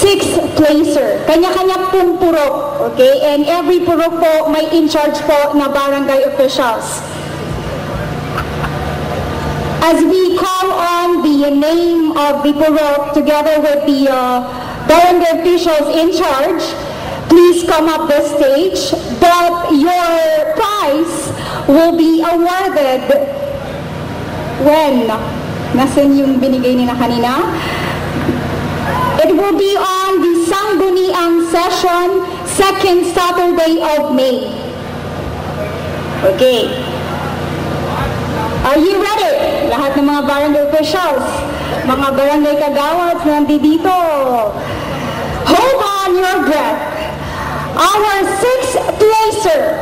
sixth placer. Kanya-kanya pong purok. Okay? And every purok po may in-charge po na barangay officials. As we call on the name of the purok together with the barangay officials in charge, please come up the stage. But your prize will be awarded when? Nasaan yung binigay nila kanina? It will be on the Sangguniang Session, second Saturday of May. Okay. Are you ready? Lahat ng mga barangay officials, mga barangay kagawads na nandito. Hold on your breath. Our sixth placer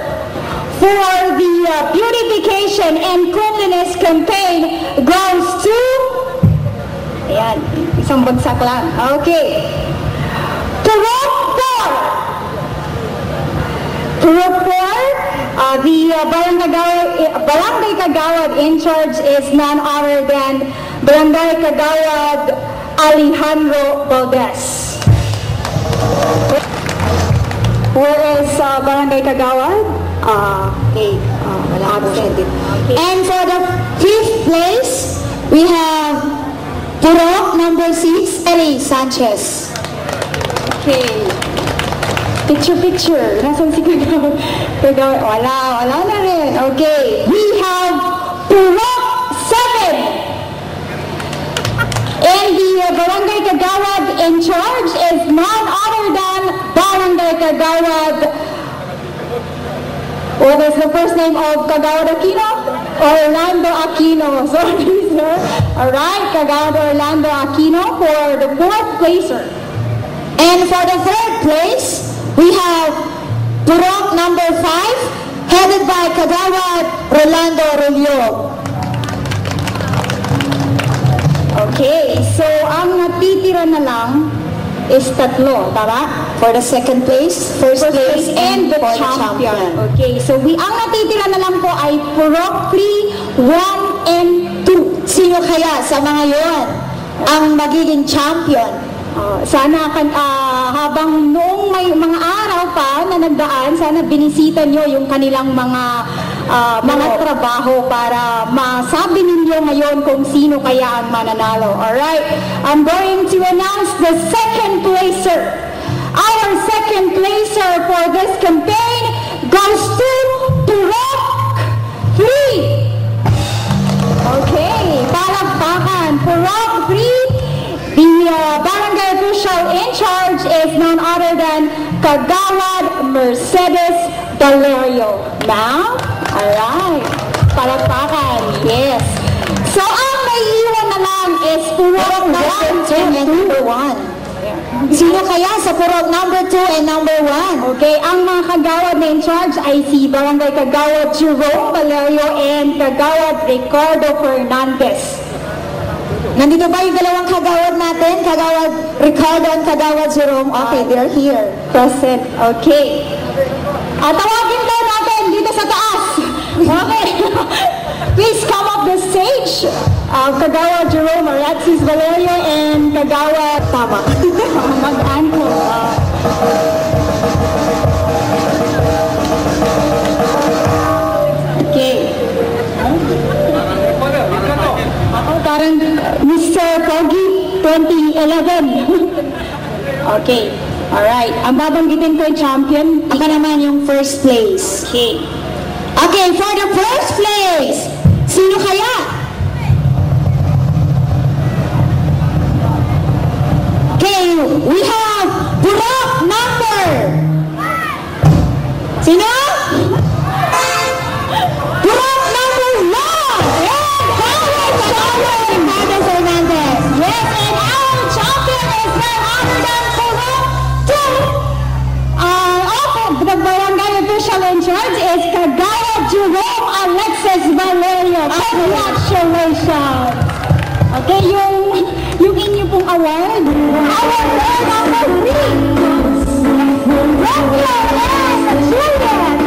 for the beautification and cleanliness campaign goes to... Ayan, isang bagsak lang. Okay. Purok 4. Purok 4, the barangay kagawad in charge is none other than Barangay Kagawad Alejandro Valdez. Where is Barangay Kagawad? Okay, wala absent. And for the 5th place, we have Purok number 6, Eli Sanchez. Okay. Picture. Nasaan si Kagawad? Wala na rin. Okay. We have Purok 7. And the Barangay Kagawad in charge is none other than Barangay Kagawad. What is the first name of Kagawad Aquino? Orlando Aquino. Sorry, sir. Alright, Kagawad Orlando Aquino for the 4th placer. And for the 3rd place, we have Purok number 5, headed by Kagawad Rolando Rulio. Okay, so ang natitira na lang is tatlo, tama? For the 2nd place, 1st place, and the champion. Okay, so ang natitira na lang po ay Purok 3, 1, and 2. Sino kaya sa mga yon ang magiging champion? Sana habang noong may mga araw pa na nagdaan, sana binisita nyo yung kanilang mga trabaho para masabi ninyo ngayon kung sino kaya ang mananalo. Alright, I'm going to announce the 2nd placer. Our 2nd placer for this campaign goes to Purok 3. Okay, palakpakan. Purok 3. The barangay official in charge is none other than Kagawad Mercedes Valerio. Now, alright, palakpakan, yes. So, ang may iwan na lang is Purok number 2 and number 1. Sino kaya sa Purok number 2 and number 1? Okay, ang mga Kagawad na in charge ay si Barangay Kagawad Jerome Valerio and Kagawad Ricardo Fernandez. Nandito ba yung dalawang kagawad natin? Kagawad Ricardo and Kagawad Jerome? Okay, they're here. Present. Okay. Tawagin daw natin dito sa taas. Okay. Please come up the stage. Kagawad Jerome Alexis Valerio and Kagawad Tama. Mag-anko. Okay. Parang Mr. Pogi 2011. Okay. Alright. Ang babanggitin ko yung champion. Ako naman yung 1st place. Okay. Okay, for the 1st place, sino kaya? Okay, we have Purok number. Sino? Purok number 1. Yes, and our champion is none other than Purok 2. The barangay official in charge is Kagawad Jerome Alexis Valerio. Congratulations! Okay, yung inyo pong award. Our number 3. Romeo and Juliet.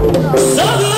Sabi